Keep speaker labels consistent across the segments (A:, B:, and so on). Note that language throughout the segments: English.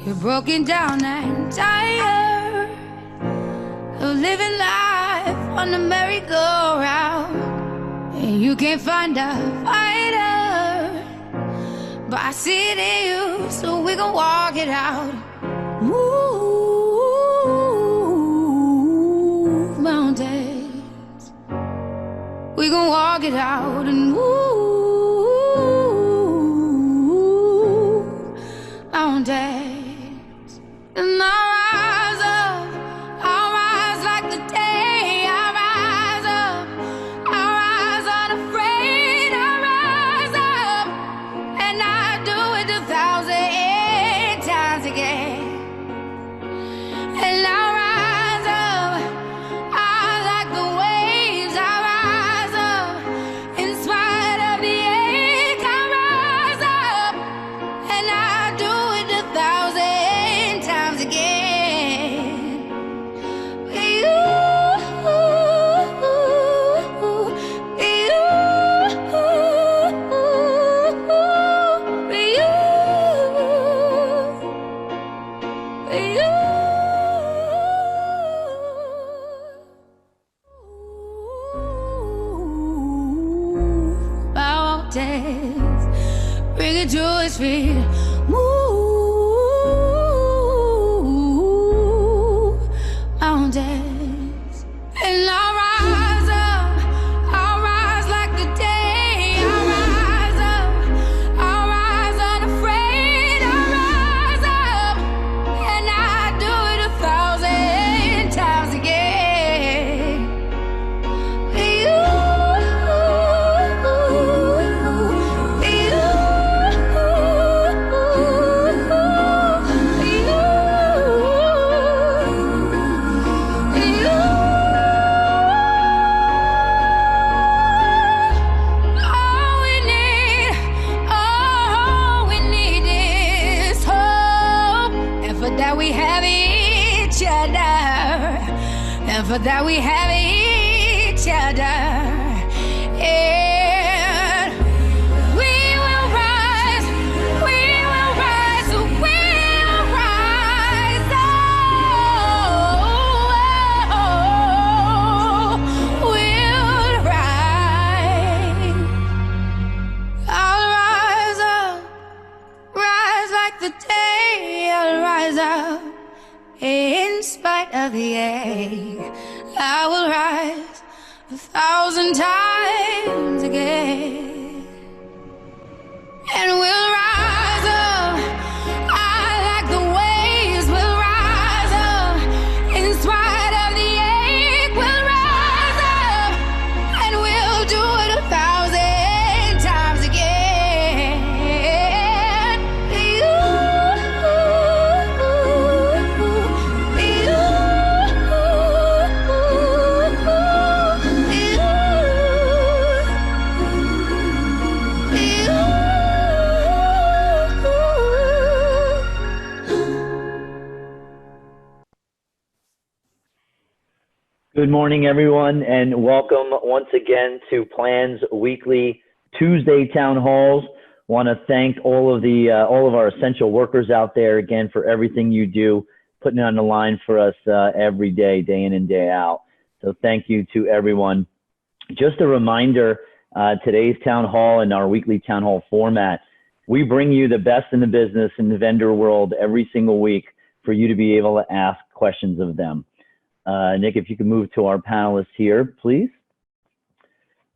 A: You're broken down and tired of living life on the merry-go-round, and you can't find a fighter, but I see it in you, so we gon' walk it out. Move mountains, we gon' walk it out and move mountains. And I'll rise up, I'll rise like the day. I'll rise up, I'll rise unafraid. I'll rise up, and I'll do it 1,000 times again. And I'll rise up, I like the waves. I'll rise up, in spite of the ache. I'll rise up, and I'll do it 1,000 times again. Mountains, bring it to his feet. Move mountains, and I'll rise up. I'll rise like the day. I'll rise up. I'll rise unafraid. I'll rise up, and I'll do it 1,000 times again. And for that we have each other, and we will rise, we will rise, we will rise, we'll rise. I'll rise up, rise like the day. I'll rise up, in spite of the ache. I will rise 1,000 times again, and we'll rise up. I like the waves. We'll rise up, in spite of the ache. We'll rise up, and we'll do it 1,000 times again.
B: Good morning, everyone, and welcome once again to Plan's weekly Tuesday town halls. Want to thank all of our essential workers out there again for everything you do, putting it on the line for us every day, day in and day out. So thank you to everyone. Just a reminder, today's town hall and our weekly town hall format, we bring you the best in the business in the vendor world every single week for you to be able to ask questions of them. Nick, if you could move to our panelists here, please.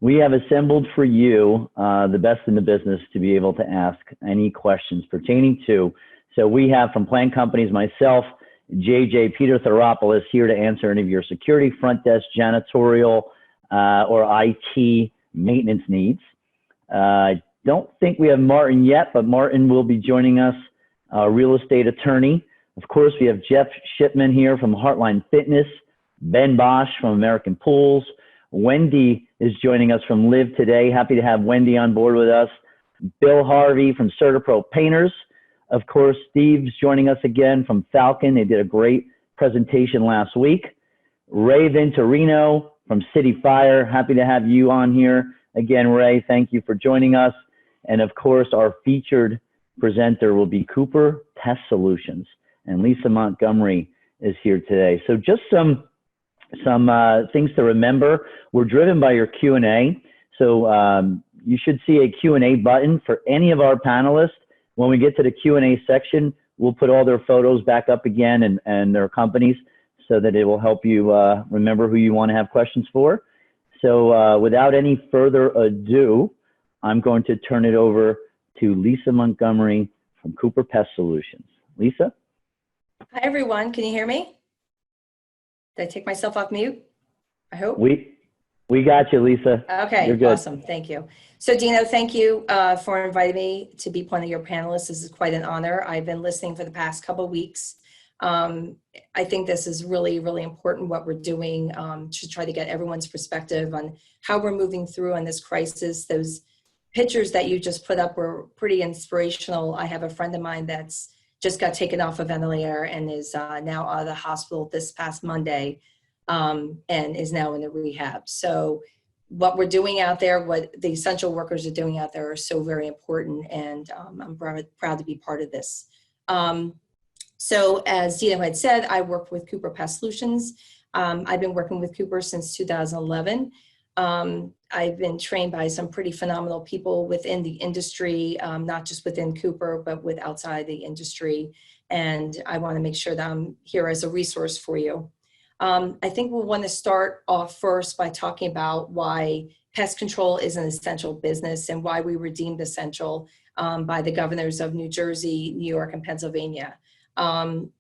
B: We have assembled for you the best in the business to be able to ask any questions pertaining to. So we have from Plan Companies, myself, JJ Peter Theropoulos, here to answer any of your security, front desk, janitorial, or IT maintenance needs. I don't think we have Martin yet, but Martin will be joining us, a real estate attorney. Of course, we have Jeff Shipman here from Heartline Fitness, Ben Bosch from American Pools. Wendy is joining us from Live Today. Happy to have Wendy on board with us. Bill Harvey from CertaPro Painters. Of course, Steve's joining us again from Falcon. They did a great presentation last week. Ray Venturino from City Fire. Happy to have you on here. Again, Ray, thank you for joining us. And of course, our featured presenter will be Cooper Pest Solutions. And Lisa Montgomery is here today. So just some things to remember. We're driven by your Q&A. So you should see a Q&A button for any of our panelists. When we get to the Q&A section, we'll put all their photos back up again and their companies so that it will help you remember who you want to have questions for. So without any further ado, I'm going to turn it over to Lisa Montgomery from Cooper Pest Solutions. Lisa?
C: Hi, everyone. Can you hear me? Did I take myself off mute? I hope.
B: We got you, Lisa.
C: Okay,
B: You're good.
C: Awesome. Thank you. So Dino, thank you for inviting me to be one of your panelists. This is quite an honor. I've been listening for the past couple of weeks. I think this is really, really important what we're doing to try to get everyone's perspective on how we're moving through on this crisis. Those pictures that you just put up were pretty inspirational. I have a friend of mine that's just got taken off a ventilator and is now out of the hospital this past Monday and is now in a rehab. So what we're doing out there, what the essential workers are doing out there are so very important, and I'm proud to be part of this. So as Dino had said, I work with Cooper Pest Solutions. I've been working with Cooper since 2011. I've been trained by some pretty phenomenal people within the industry, not just within Cooper, but with outside the industry. And I want to make sure that I'm here as a resource for you. I think we'll want to start off first by talking about why pest control is an essential business and why we were deemed essential by the governors of New Jersey, New York, and Pennsylvania.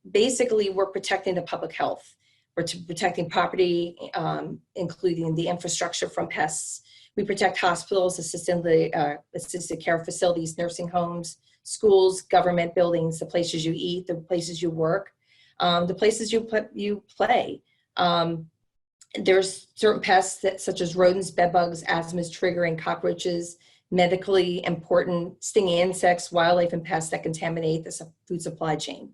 C: Basically, we're protecting the public health. We're protecting property, including the infrastructure from pests. We protect hospitals, assisted care facilities, nursing homes, schools, government buildings, the places you eat, the places you work, the places you play. There's certain pests such as rodents, bedbugs, asthmas, triggering cockroaches, medically important stinging insects, wildlife, and pests that contaminate the food supply chain.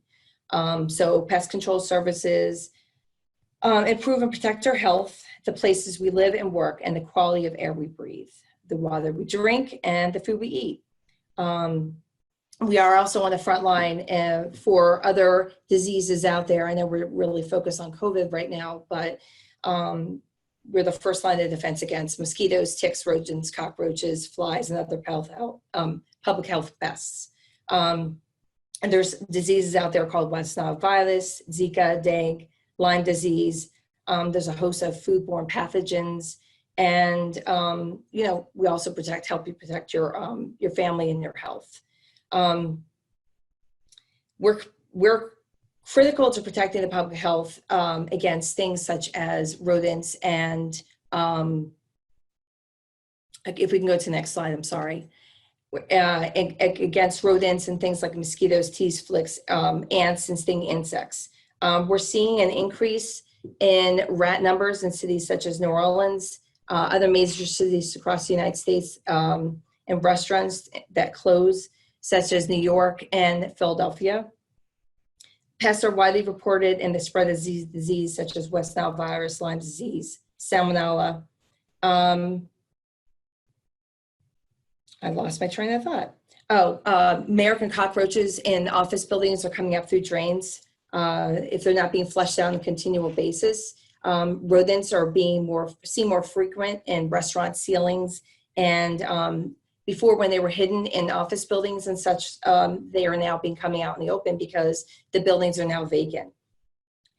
C: So pest control services improve and protect our health, the places we live and work, and the quality of air we breathe, the water we drink, and the food we eat. We are also on the front line for other diseases out there. I know we're really focused on COVID right now, but we're the first line of defense against mosquitoes, ticks, rodents, cockroaches, flies, and other public health pests. And there's diseases out there called West Nile virus, Zika, dengue, Lyme disease. There's a host of foodborne pathogens. And, we also help you protect your family and your health. We're critical to protecting the public health against things such as rodents and, if we can go to the next slide, I'm sorry. Against rodents and things like mosquitoes, teas, flicks, ants, and stinging insects. We're seeing an increase in rat numbers in cities such as New Orleans, other major cities across the United States, and restaurants that close, such as New York and Philadelphia. Pests are widely reported in the spread of disease such as West Nile virus, Lyme disease, Salmonella. I lost my train of thought. American cockroaches in office buildings are coming up through drains if they're not being flushed out on a continual basis. Rodents are seen more frequent in restaurant ceilings, and before, when they were hidden in office buildings and such, they are now coming out in the open because the buildings are now vacant.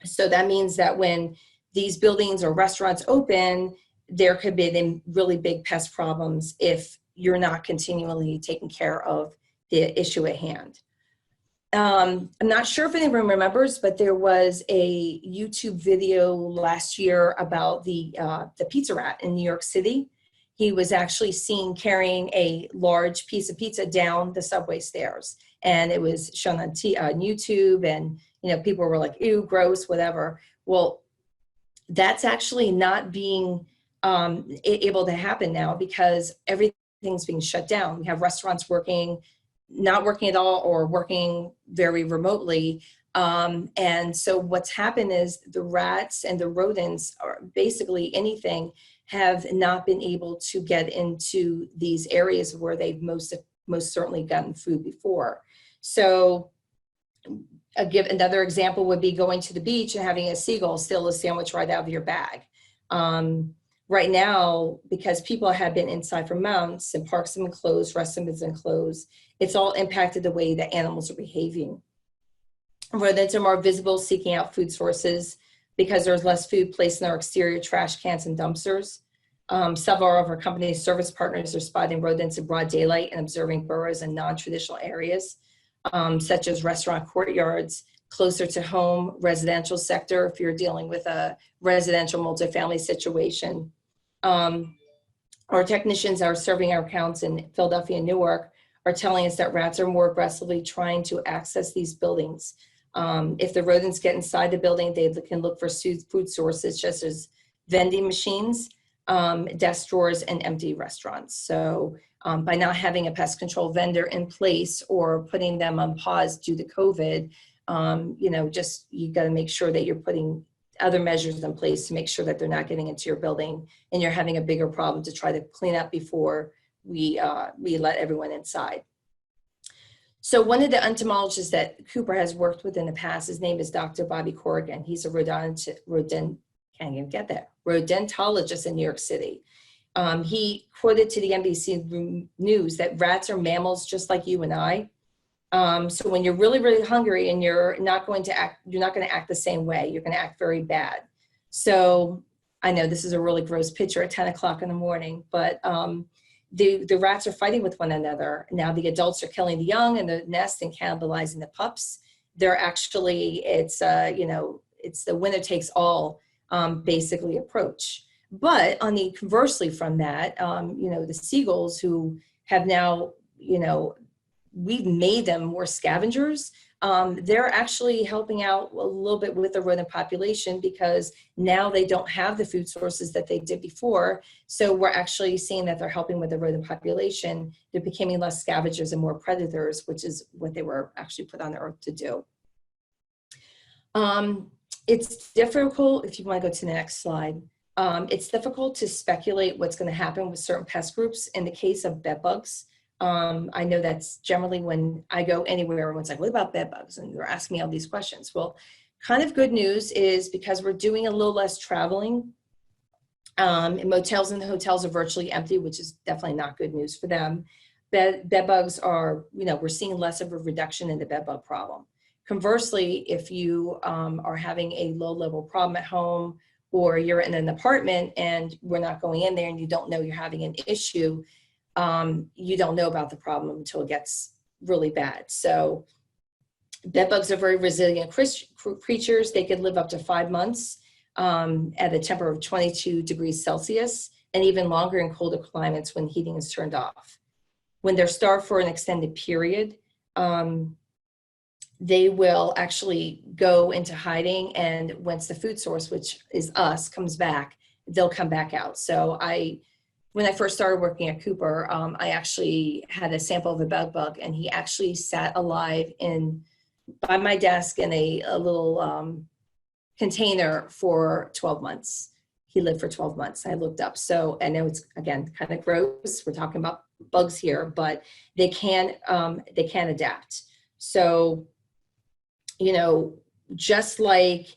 C: So that means that when these buildings or restaurants open, there could be really big pest problems if you're not continually taking care of the issue at hand. I'm not sure if anyone remembers, but there was a YouTube video last year about the pizza rat in New York City. He was actually seen carrying a large piece of pizza down the subway stairs, and it was shown on YouTube, and people were like, ew, gross, whatever. Well, that's actually not being able to happen now because everything's being shut down. We have restaurants not working at all, or working very remotely. And so what's happened is the rats and the rodents, or basically anything, have not been able to get into these areas where they've most certainly gotten food before. So Another example would be going to the beach and having a seagull steal a sandwich right out of your bag. Right now, because people have been inside for months and parks have been closed, restaurants have been closed, it's all impacted the way that animals are behaving. Rodents are more visible, seeking out food sources because there's less food placed in our exterior trash cans and dumpsters. Several of our company's service partners are spotting rodents in broad daylight and observing burrows in non-traditional areas, such as restaurant courtyards, closer to home, residential sector, if you're dealing with a residential multifamily situation. Our technicians are serving our accounts in Philadelphia and Newark are telling us that rats are more aggressively trying to access these buildings. If the rodents get inside the building, they can look for food sources, such as vending machines, desk drawers, and empty restaurants. So by not having a pest control vendor in place or putting them on pause due to COVID, you got to make sure that you're putting other measures in place to make sure that they're not getting into your building and you're having a bigger problem to try to clean up before we let everyone inside. So one of the entomologists that Cooper has worked with in the past, his name is Dr. Bobby Corrigan. He's a rodentologist in New York City. He quoted to the NBC News that rats are mammals just like you and I. So when you're really, really hungry and you're not going to act the same way. You're going to act very bad. So I know this is a really gross picture at 10 o'clock in the morning, but the rats are fighting with one another. Now the adults are killing the young in the nest and cannibalizing the pups. They're actually, it's the winner takes all basically approach. But conversely from that, the seagulls who have now, we've made them more scavengers. They're actually helping out a little bit with the rodent population because now they don't have the food sources that they did before. So we're actually seeing that they're helping with the rodent population. They're becoming less scavengers and more predators, which is what they were actually put on the earth to do. It's difficult, if you want to go to the next slide, it's difficult to speculate what's going to happen with certain pest groups. In the case of bed bugs, I know that's generally when I go anywhere, everyone's like, what about bed bugs? And they're asking me all these questions. Well, kind of good news is because we're doing a little less traveling, and motels and hotels are virtually empty, which is definitely not good news for them. Bed bugs are, we're seeing less of a reduction in the bed bug problem. Conversely, if you are having a low level problem at home, or you're in an apartment and we're not going in there and you don't know you're having an issue, you don't know about the problem until it gets really bad. So bed bugs are very resilient creatures. They could live up to 5 months at a temperature of 22 degrees Celsius and even longer in colder climates when heating is turned off. When they're starved for an extended period, they will actually go into hiding, and once the food source, which is us, comes back, they'll come back out. So when I first started working at Cooper, I actually had a sample of a bed bug, and he actually sat alive by my desk in a little container for 12 months. He lived for 12 months. I looked up. So I know it's, again, kind of gross. We're talking about bugs here, but they can adapt. So, just like,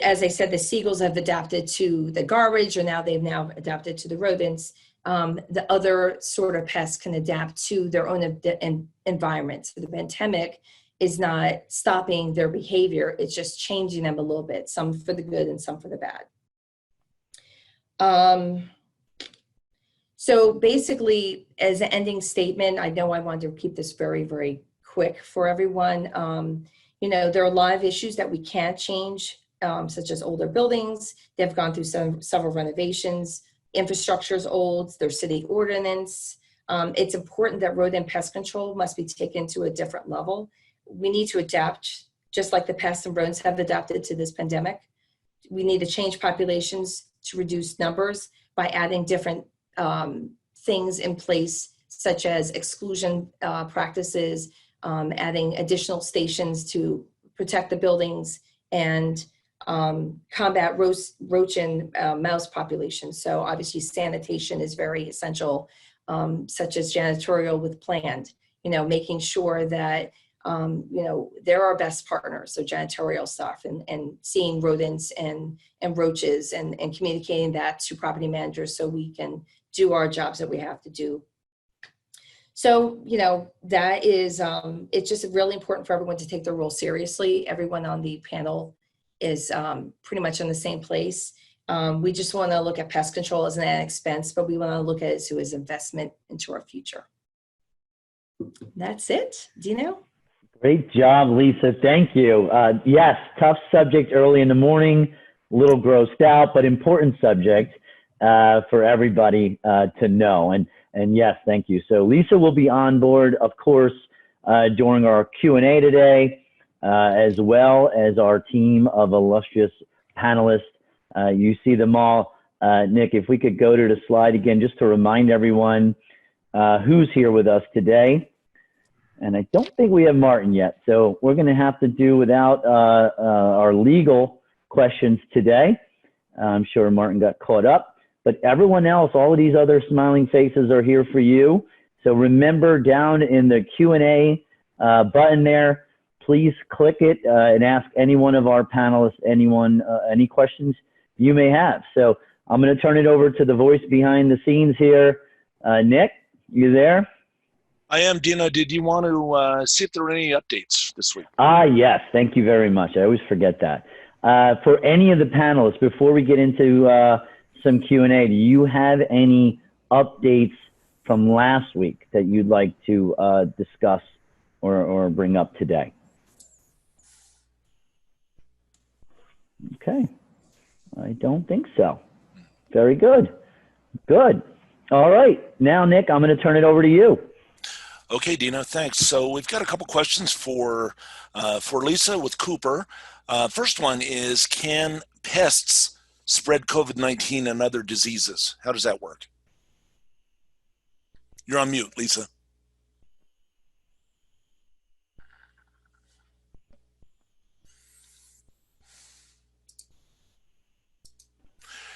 C: as I said, the seagulls have adapted to the garbage, or they've now adapted to the rodents. The other sort of pests can adapt to their own environment. So the pandemic is not stopping their behavior. It's just changing them a little bit, some for the good and some for the bad. So basically, as an ending statement, I know I wanted to keep this very, very quick for everyone. There are a lot of issues that we can't change, such as older buildings. They've gone through several renovations. Infrastructure is old, there's city ordinance. It's important that rodent pest control must be taken to a different level. We need to adapt, just like the pests and rodents have adapted to this pandemic. We need to change populations to reduce numbers by adding different things in place, such as exclusion practices, adding additional stations to protect the buildings, and combat roach and mouse populations. So obviously sanitation is very essential, such as janitorial with planned, making sure that they're our best partners. So janitorial stuff and seeing rodents and roaches and communicating that to property managers so we can do our jobs that we have to do. So, that is, it's just really important for everyone to take their role seriously. Everyone on the panel is pretty much in the same place. We just want to look at pest control as an expense, but we want to look at it as investment into our future. That's it. Dino?
B: Great job, Lisa. Thank you. Yes, tough subject early in the morning, a little grossed out, but important subject for everybody to know. And yes, thank you. So Lisa will be on board, of course, during our Q&A today, as well as our team of illustrious panelists. You see them all. Nick, if we could go to the slide again, just to remind everyone who's here with us today. And I don't think we have Martin yet, so we're going to have to do without our legal questions today. I'm sure Martin got caught up, but everyone else, all of these other smiling faces are here for you. So remember, down in the Q&A button there, please click it and ask any one of our panelists any questions you may have. So I'm going to turn it over to the voice behind the scenes here. Nick, you there?
D: I am. Dina, did you want to see if there were any updates this week?
B: Yes. Thank you very much. I always forget that. For any of the panelists, before we get into some Q&A, do you have any updates from last week that you'd like to discuss or bring up today? Okay. I don't think so. Very good. Good. All right. Now, Nick, I'm going to turn it over to you.
D: Okay, Dina, thanks. So we've got a couple questions for Lisa with Cooper. First one is, can pests spread COVID-19 and other diseases? How does that work? You're on mute, Lisa.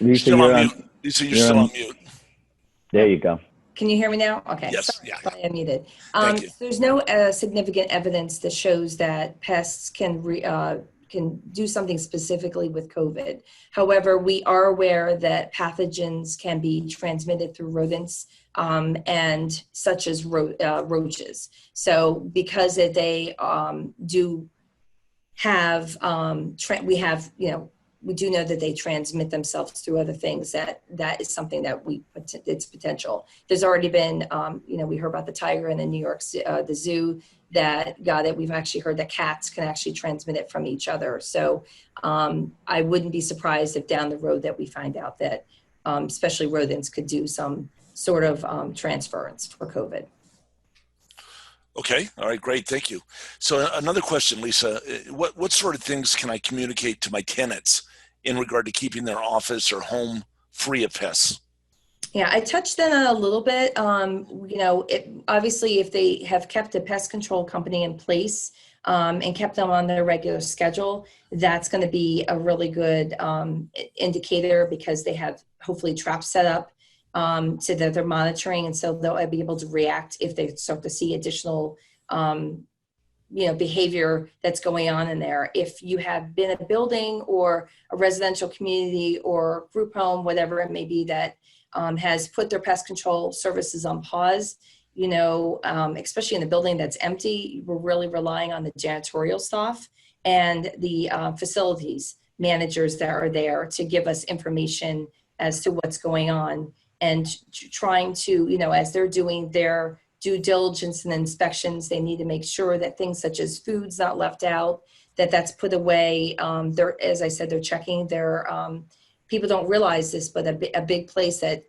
B: Lisa,
D: you're on mute. Lisa, you're still on mute.
B: There you go.
C: Can you hear me now? Okay.
D: Yes.
C: Sorry,
D: Yeah.
C: I muted.
D: Thank you.
C: There's no significant evidence that shows that pests can do something specifically with COVID. However, we are aware that pathogens can be transmitted through rodents and such as roaches. So because they do have, we do know that they transmit themselves through other things. That is something that it's potential. There's already been, we heard about the tiger in the New York, the zoo that got it. We've actually heard that cats can actually transmit it from each other. So I wouldn't be surprised if down the road that we find out that especially rodents could do some sort of transference for COVID.
D: Okay. All right. Great. Thank you. So another question, Lisa, what sort of things can I communicate to my tenants in regard to keeping their office or home free of pests?
C: Yeah, I touched on it a little bit. Obviously, if they have kept a pest control company in place and kept them on their regular schedule, that's going to be a really good indicator, because they have hopefully traps set up so that they're monitoring, and so they'll be able to react if they start to see additional behavior that's going on in there. If you have been a building or a residential community or group home, whatever it may be, that has put their pest control services on pause, especially in the building that's empty, we're really relying on the janitorial staff and the facilities managers that are there to give us information as to what's going on, and trying to, as they're doing their due diligence and inspections, they need to make sure that things such as food's not left out, that's put away. As I said, they're checking their, people don't realize this, but a big place that,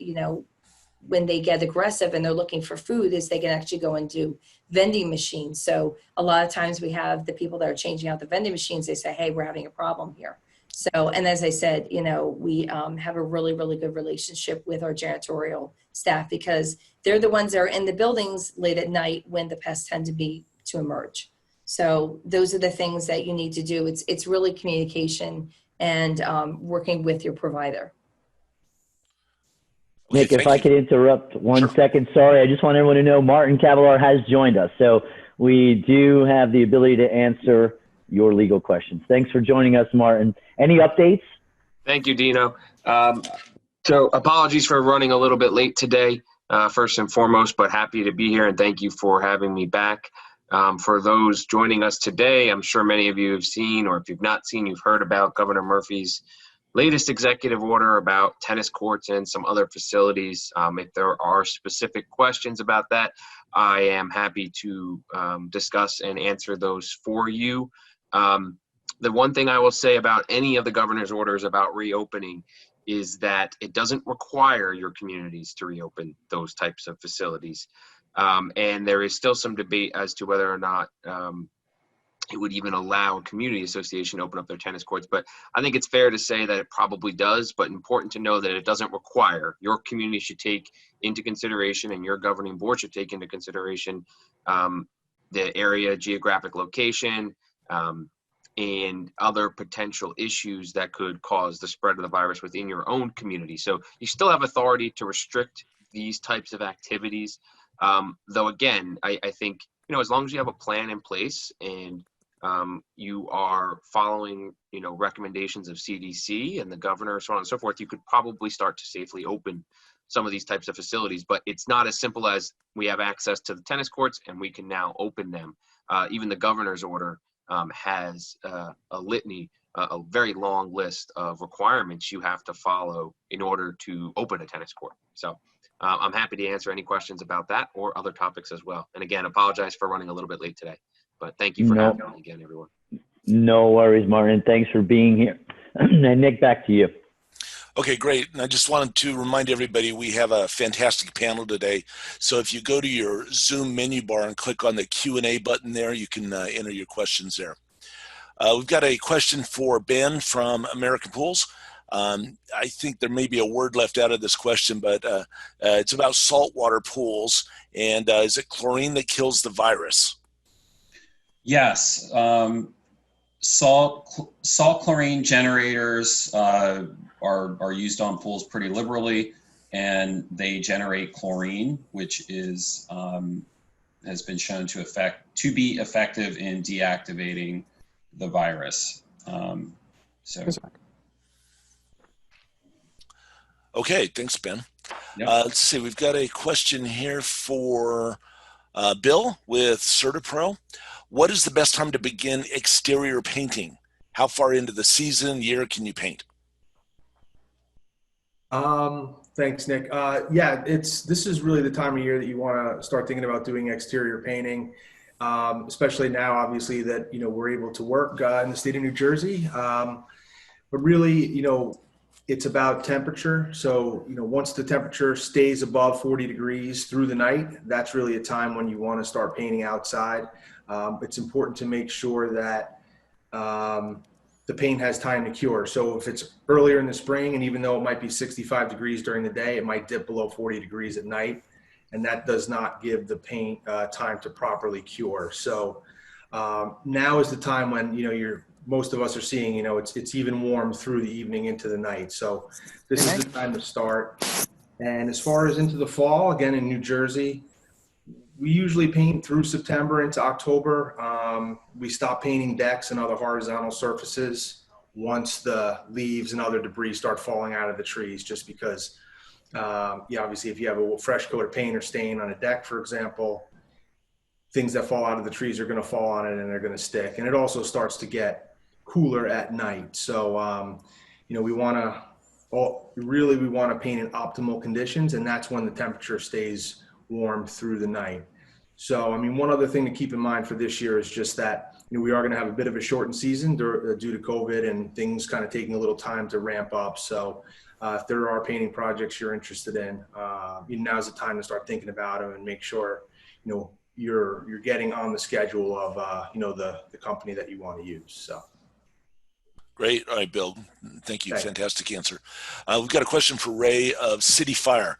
C: when they get aggressive and they're looking for food, is they can actually go and do vending machines. So a lot of times we have the people that are changing out the vending machines, they say, hey, we're having a problem here. So, and as I said, we have a really, really good relationship with our janitorial staff, because they're the ones that are in the buildings late at night when the pests tend to emerge. So those are the things that you need to do. It's really communication and working with your provider.
B: Nick, if I could interrupt one second, sorry, I just want everyone to know Martin Cavalar has joined us. So we do have the ability to answer your legal questions. Thanks for joining us, Martin. Any updates?
E: Thank you, Dino. So apologies for running a little bit late today, first and foremost, but happy to be here and thank you for having me back. For those joining us today, I'm sure many of you have seen, or if you've not seen, you've heard about Governor Murphy's latest executive order about tennis courts and some other facilities. If there are specific questions about that, I am happy to discuss and answer those for you. The one thing I will say about any of the governor's orders about reopening is that it doesn't require your communities to reopen those types of facilities. And there is still some debate as to whether or not it would even allow a community association to open up their tennis courts. But I think it's fair to say that it probably does, but important to know that it doesn't require. Your community should take into consideration, and your governing board should take into consideration the area, geographic location, and other potential issues that could cause the spread of the virus within your own community. So you still have authority to restrict these types of activities. Though again, I think, as long as you have a plan in place and you are following, recommendations of CDC and the governor, so on and so forth, you could probably start to safely open some of these types of facilities. But it's not as simple as we have access to the tennis courts and we can now open them. Even the governor's order has a litany, a very long list of requirements you have to follow in order to open a tennis court. So I'm happy to answer any questions about that or other topics as well. And again, apologize for running a little bit late today, but thank you for having me again, everyone.
B: No worries, Martin. Thanks for being here. And Nick, back to you.
D: Okay, great. And I just wanted to remind everybody we have a fantastic panel today. So if you go to your Zoom menu bar and click on the Q&A button there, you can enter your questions there. We've got a question for Ben from American Pools. I think there may be a word left out of this question, but it's about saltwater pools. And is it chlorine that kills the virus?
F: Yes. Salt chlorine generators are used on pools pretty liberally, and they generate chlorine, which is has been shown to be effective in deactivating the virus.
D: Okay, thanks, Ben.
F: Yep.
D: Let's see, we've got a question here for Bill with CertaPro. What is the best time to begin exterior painting? How far into the season, year can you paint?
G: Thanks, Nick. Yeah, this is really the time of year that you want to start thinking about doing exterior painting, especially now, obviously, that we're able to work in the state of New Jersey. But really, it's about temperature. So, once the temperature stays above 40 degrees through the night, that's really a time when you want to start painting outside. It's important to make sure that the paint has time to cure. So if it's earlier in the spring, and even though it might be 65 degrees during the day, it might dip below 40 degrees at night. And that does not give the paint time to properly cure. So now is the time when, most of us are seeing, it's even warm through the evening into the night. So this is the time to start. And as far as into the fall, again, in New Jersey, we usually paint through September into October. We stop painting decks and other horizontal surfaces once the leaves and other debris start falling out of the trees, just because, obviously, if you have a fresh coat of paint or stain on a deck, for example, things that fall out of the trees are going to fall on it and they're going to stick. And it also starts to get cooler at night. So, we want to paint in optimal conditions, and that's when the temperature stays warm through the night. So, one other thing to keep in mind for this year is just that, we are going to have a bit of a shortened season due to COVID and things kind of taking a little time to ramp up. So if there are painting projects you're interested in, now's the time to start thinking about them and make sure, you're getting on the schedule of, the company that you want to use. So.
D: Great. All right, Bill. Thank you.
G: Thanks.
D: Fantastic answer. We've got a question for Ray of City Fire.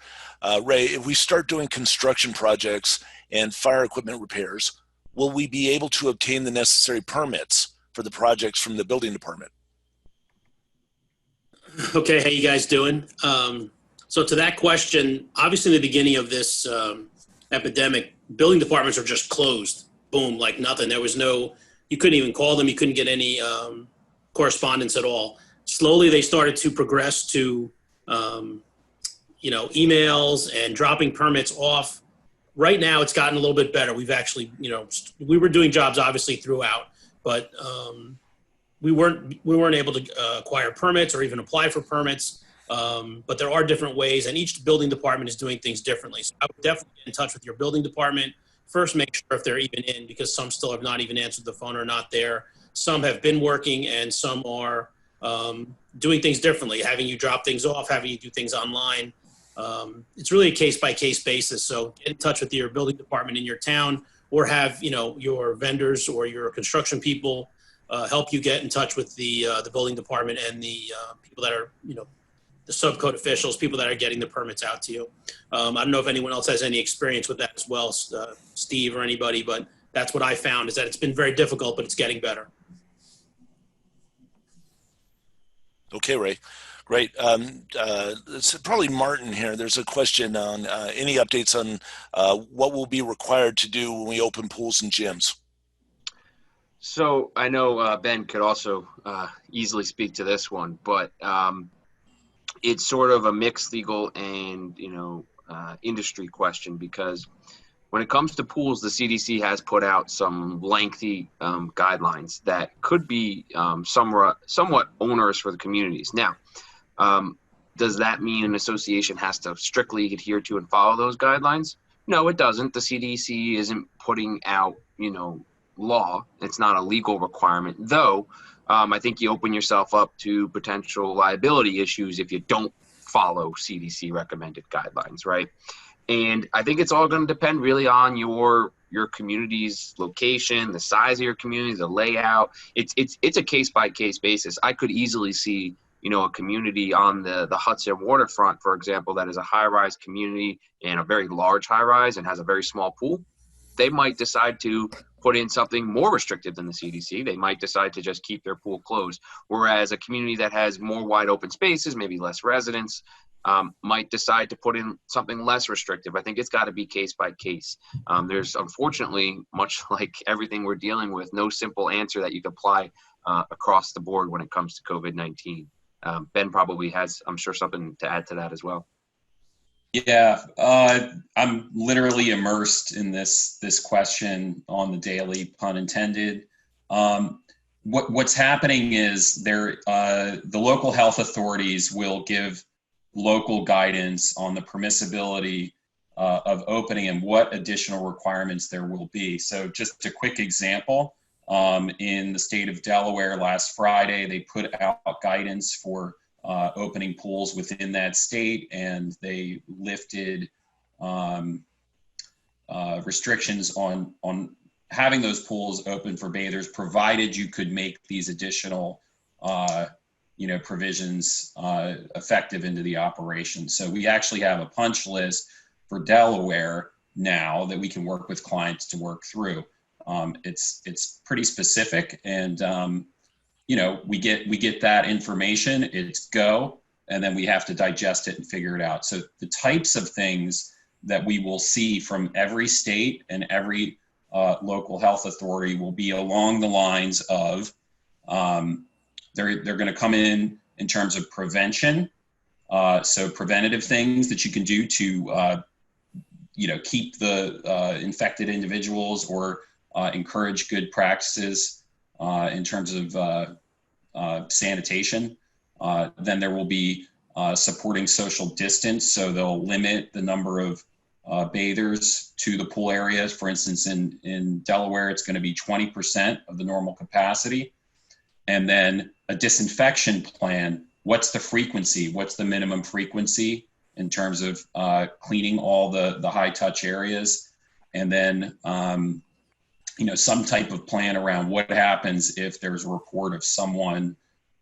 D: Ray, if we start doing construction projects and fire equipment repairs, will we be able to obtain the necessary permits for the projects from the building department?
H: Okay, how you guys doing? So to that question, obviously in the beginning of this epidemic, building departments are just closed. boom, like nothing. There was no, you couldn't even call them. You couldn't get any correspondence at all. Slowly, they started to progress to, emails and dropping permits off. Right now, it's gotten a little bit better. We've actually, we were doing jobs obviously throughout, but we weren't able to acquire permits or even apply for permits. But there are different ways, and each building department is doing things differently. So I would definitely get in touch with your building department. First, make sure if they're even in, because some still have not even answered the phone or not there. Some have been working, and some are doing things differently, having you drop things off, having you do things online. It's really a case-by-case basis. So get in touch with your building department in your town, or have your vendors or your construction people help you get in touch with the building department and the people that are the subcode officials, people that are getting the permits out to you. I don't know if anyone else has any experience with that as well, Steve or anybody, but that's what I found, is that it's been very difficult, but it's getting better.
D: Okay, Ray. Great. It's probably Martin here. There's a question on any updates on what will be required to do when we open pools and gyms.
E: So I know Ben could also easily speak to this one, but it's sort of a mixed legal and industry question, because when it comes to pools, the CDC has put out some lengthy guidelines that could be somewhat onerous for the communities. Now, does that mean an association has to strictly adhere to and follow those guidelines? No, it doesn't. The CDC isn't putting out law. It's not a legal requirement, though. I think you open yourself up to potential liability issues if you don't follow CDC recommended guidelines, right? And I think it's all going to depend really on your community's location, the size of your community, the layout. It's a case by case basis. I could easily see a community on the Hudson waterfront, for example, that is a high-rise community and a very large high-rise and has a very small pool. They might decide to put in something more restrictive than the CDC. They might decide to just keep their pool closed. Whereas a community that has more wide open spaces, maybe less residents, might decide to put in something less restrictive. I think it's got to be case by case. There's unfortunately, much like everything we're dealing with, no simple answer that you can apply across the board when it comes to COVID-19. Ben probably has, I'm sure, something to add to that as well.
F: Yeah, I'm literally immersed in this question on the daily, pun intended. What's happening is the local health authorities will give local guidance on the permissibility of opening and what additional requirements there will be. So just a quick example, in the state of Delaware last Friday, they put out guidance for opening pools within that state, and they lifted restrictions on having those pools open for bathers, provided you could make these additional provisions effective into the operation. So we actually have a punch list for Delaware now that we can work with clients to work through. It's pretty specific, and we get that information, it's go, and then we have to digest it and figure it out. So the types of things that we will see from every state and every local health authority will be along the lines of they're going to come in terms of prevention. So preventative things that you can do to keep the infected individuals or encourage good practices in terms of sanitation. Then there will be supporting social distance, so they'll limit the number of bathers to the pool areas. For instance, in Delaware, it's going to be 20% of the normal capacity. And then a disinfection plan. What's the frequency? What's the minimum frequency in terms of cleaning all the high touch areas? And then some type of plan around what happens if there's a report of someone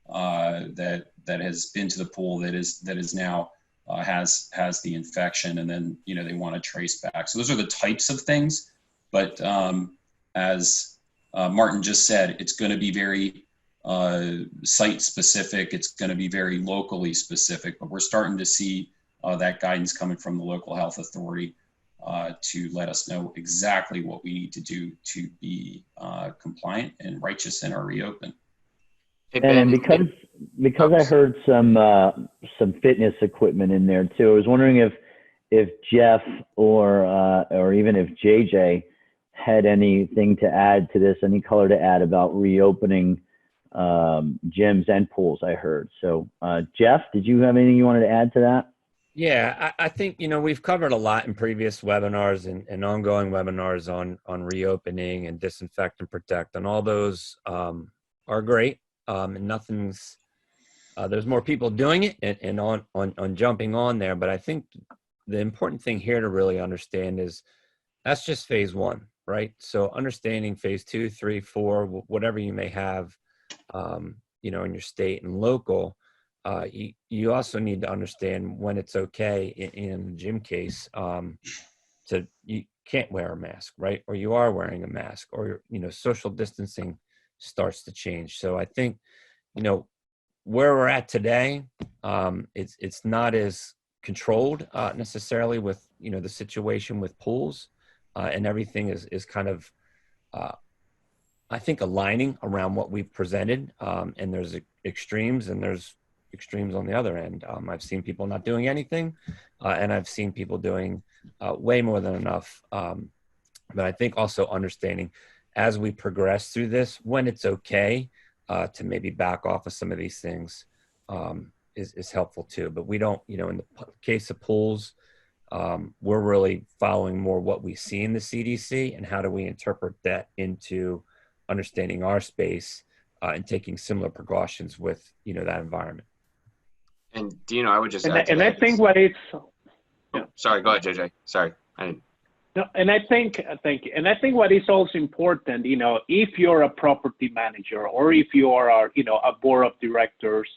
F: that has been to the pool that is now has the infection, and then they want to trace back. So those are the types of things. But as Martin just said, it's going to be very site specific. It's going to be very locally specific. But we're starting to see that guidance coming from the local health authority to let us know exactly what we need to do to be compliant and righteous in our reopen.
E: Hey, Ben,
B: And because I heard some fitness equipment in there too, I was wondering if Jeff or even if JJ had anything to add to this, any color to add about reopening gyms and pools. I heard. So, Jeff, did you have anything you wanted to add to that?
I: Yeah, I think, we've covered a lot in previous webinars and ongoing webinars on reopening and disinfect and protect, and all those are great. And nothing's, there's more people doing it and on jumping on there. But I think the important thing here to really understand is that's just phase one, right? So understanding phase 2, 3, 4, whatever you may have, in your state and local. You also need to understand when it's okay in the gym case you can't wear a mask, right? Or you are wearing a mask, or social distancing starts to change. So I think where we're at today, it's not as controlled necessarily with the situation with pools, and everything is kind of I think aligning around what we've presented, and there's extremes and there's extremes on the other end. I've seen people not doing anything, and I've seen people doing way more than enough. But I think also understanding as we progress through this, when it's okay to maybe back off of some of these things is helpful too. But we don't, in the case of pools, we're really following more what we see in the CDC and how do we interpret that into understanding our space and taking similar precautions with, that environment.
E: And Dino, I would just add to
J: and
E: that.
J: I think what is,
E: Sorry, go ahead, JJ. Sorry, I didn't.
J: no, and I think, thank you. And I think what is also important, if you're a property manager or if you are, a board of directors,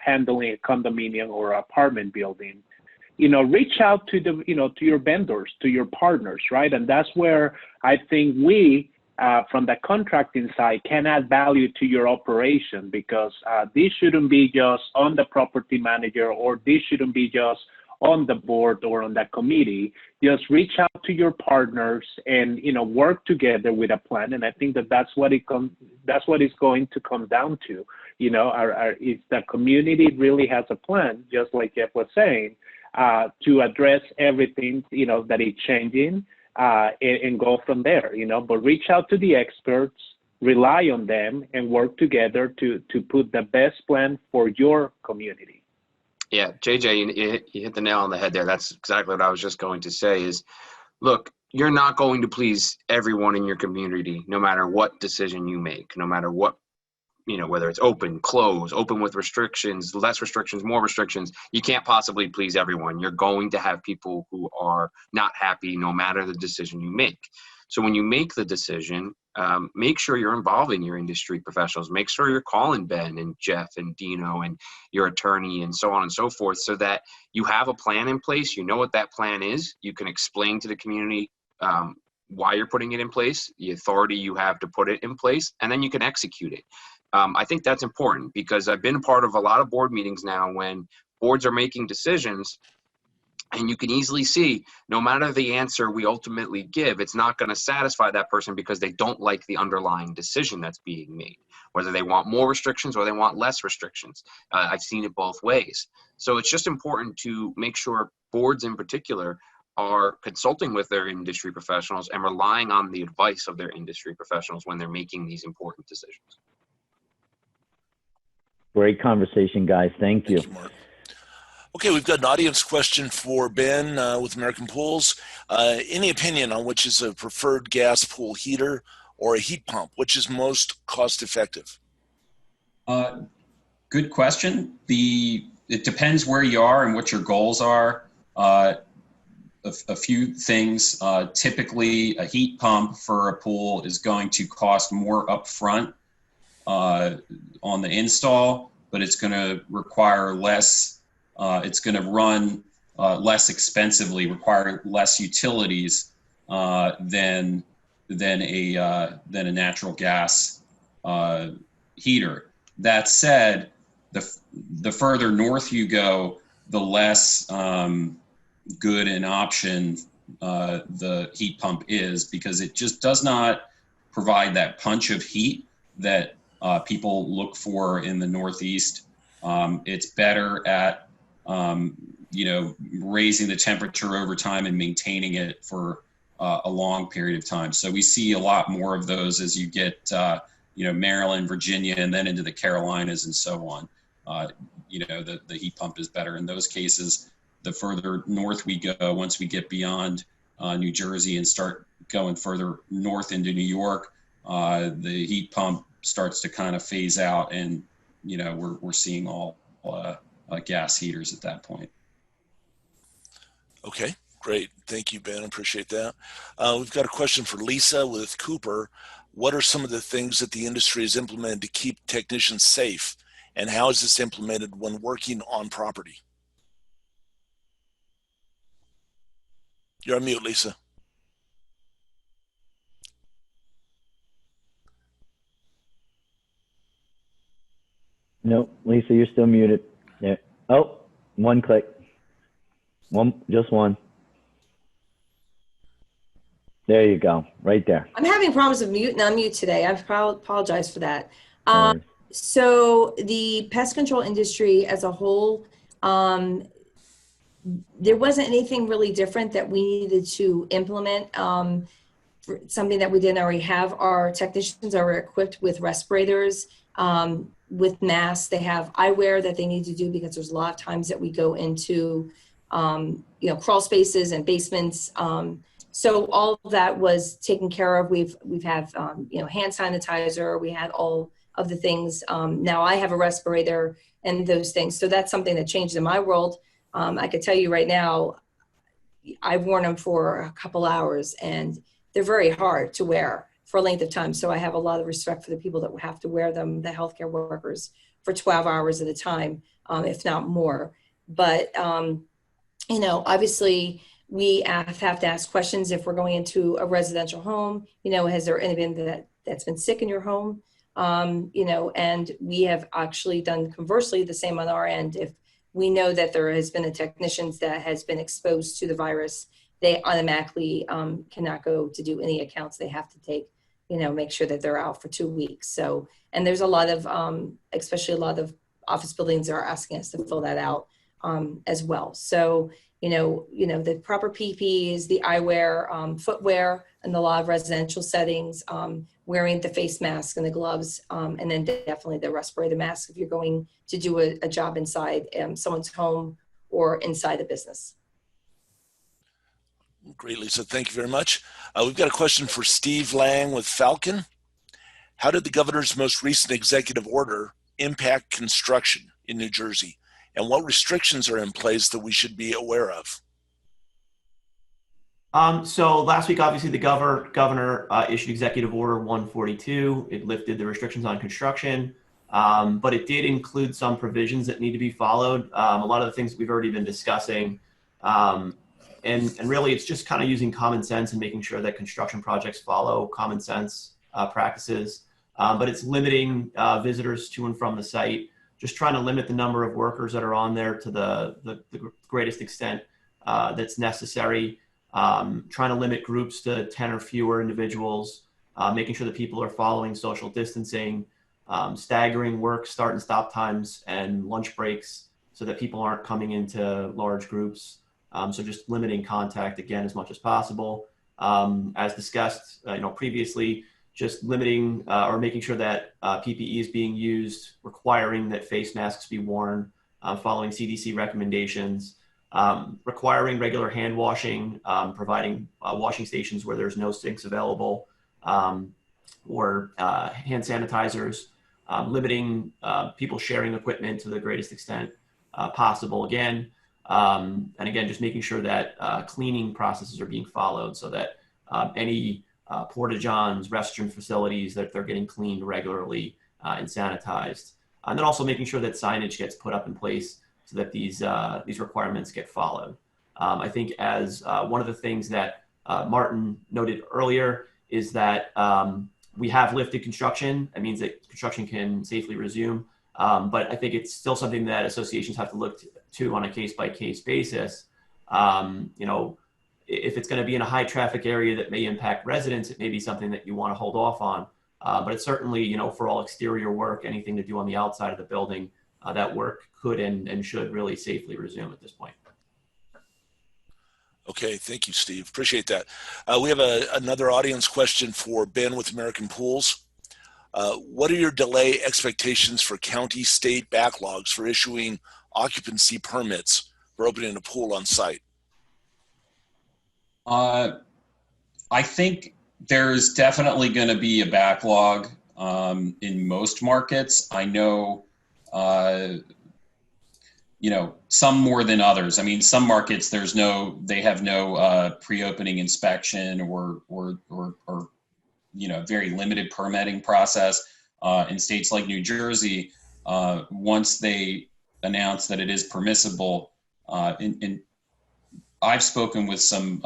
J: handling a condominium or apartment building, reach out to to your vendors, to your partners, right? And that's where I think we, from the contracting side, can add value to your operation, because this shouldn't be just on the property manager, or this shouldn't be just on the board or on the committee. Just reach out to your partners and work together with a plan. And I think that's what it's going to come down to. If the community really has a plan, just like Jeff was saying, to address everything that is changing, and go from there. But reach out to the experts, rely on them, and work together to put the best plan for your community.
E: Yeah, JJ, you hit the nail on the head there. That's exactly what I was just going to say is, look, you're not going to please everyone in your community, no matter what decision you make, no matter what, whether it's open, close, open with restrictions, less restrictions, more restrictions. You can't possibly please everyone. You're going to have people who are not happy no matter the decision you make. So when you make the decision, make sure you're involving your industry professionals. Make sure you're calling Ben and Jeff and Dino and your attorney and so on and so forth, so that you have a plan in place. You know what that plan is. You can explain to the community why you're putting it in place, the authority you have to put it in place, and then you can execute it. I think that's important, because I've been a part of a lot of board meetings now when boards are making decisions, and you can easily see, no matter the answer we ultimately give, it's not going to satisfy that person because they don't like the underlying decision that's being made, whether they want more restrictions or they want less restrictions. I've seen it both ways. So it's just important to make sure boards in particular are consulting with their industry professionals and relying on the advice of their industry professionals when they're making these important decisions.
B: Great conversation, guys. Thank you.
D: Thank you, Mark. Okay, we've got an audience question for Ben with American Pools. Any opinion on which is a preferred gas pool heater or a heat pump? Which is most cost effective?
F: Good question. It depends where you are and what your goals are. A few things. Typically, a heat pump for a pool is going to cost more upfront on the install, but it's going to require less. It's going to run less expensively, require less utilities than a natural gas heater. That said, the further north you go, the less good an option the heat pump is, because it just does not provide that punch of heat that people look for in the Northeast. It's better at raising the temperature over time and maintaining it for a long period of time. So we see a lot more of those as you get Maryland, Virginia, and then into the Carolinas and so on. The heat pump is better in those cases. The further north we go, once we get beyond New Jersey and start going further north into New York, the heat pump starts to kind of phase out, and we're seeing all gas heaters at that point.
D: Okay, great. Thank you, Ben. Appreciate that. We've got a question for Lisa with Cooper. What are some of the things that the industry has implemented to keep technicians safe, and how is this implemented when working on property? You're on mute, Lisa.
B: Nope, Lisa, you're still muted. Yeah. Oh, one click. Just one. There you go, right there.
C: I'm having problems with mute and unmute today. I apologize for that.
B: No worries.
C: So the pest control industry as a whole, there wasn't anything really different that we needed to implement. Something that we didn't already have. Our technicians are equipped with respirators, with masks. They have eyewear that they need to do, because there's a lot of times that we go into crawl spaces and basements. So all of that was taken care of. We've had hand sanitizer. We had all of the things. Now I have a respirator and those things. So that's something that changed in my world. I could tell you right now, I've worn them for a couple hours, and they're very hard to wear for a length of time. So I have a lot of respect for the people that have to wear them, the healthcare workers, for 12 hours at a time, if not more. But, obviously we have to ask questions if we're going into a residential home. Has there anyone that's been sick in your home? And we have actually done conversely the same on our end. If we know that there has been a technician that has been exposed to the virus, they automatically cannot go to do any accounts. They have to take, make sure that they're out for 2 weeks. So, and there's a lot of, especially a lot of office buildings are asking us to fill that out as well. So, the proper PPEs, the eyewear, footwear, and a lot of residential settings, wearing the face mask and the gloves, and then definitely the respirator mask if you're going to do a job inside someone's home or inside a business.
D: Great, Lisa. Thank you very much. We've got a question for Steve Lang with Falcon. How did the governor's most recent executive order impact construction in New Jersey? And what restrictions are in place that we should be aware of?
K: So last week, obviously, the governor issued Executive Order 142. It lifted the restrictions on construction, but it did include some provisions that need to be followed. A lot of the things we've already been discussing. And really, it's just kind of using common sense and making sure that construction projects follow common sense practices. But it's limiting visitors to and from the site, just trying to limit the number of workers that are on there to the greatest extent that's necessary. Trying to limit groups to 10 or fewer individuals, making sure that people are following social distancing, staggering work start and stop times and lunch breaks so that people aren't coming into large groups. So just limiting contact again as much as possible. As discussed, previously, just limiting or making sure that PPE is being used, requiring that face masks be worn, following CDC recommendations, requiring regular hand washing, providing washing stations where there's no sinks available, or hand sanitizers, limiting people sharing equipment to the greatest extent possible again. And again, just making sure that cleaning processes are being followed so that any porta-johns, restroom facilities, that they're getting cleaned regularly and sanitized. And then also making sure that signage gets put up in place so that these requirements get followed. I think as one of the things that Martin noted earlier is that we have lifted construction. That means that construction can safely resume. But I think it's still something that associations have to look to on a case-by-case basis. if it's going to be in a high traffic area that may impact residents, it may be something that you want to hold off on. But it's certainly, you know, for all exterior work, anything to do on the outside of the building, that work could and should really safely resume at this point.
D: Okay, thank you, Steve. Appreciate that. We have another audience question for Ben with American Pools. What are your delay expectations for county state backlogs for issuing occupancy permits for opening a pool on site?
F: I think there's definitely going to be a backlog in most markets. I know, you know, some more than others. I mean, some markets they have no pre-opening inspection or you know, very limited permitting process. In states like New Jersey, once they announce that it is permissible, and I've spoken with some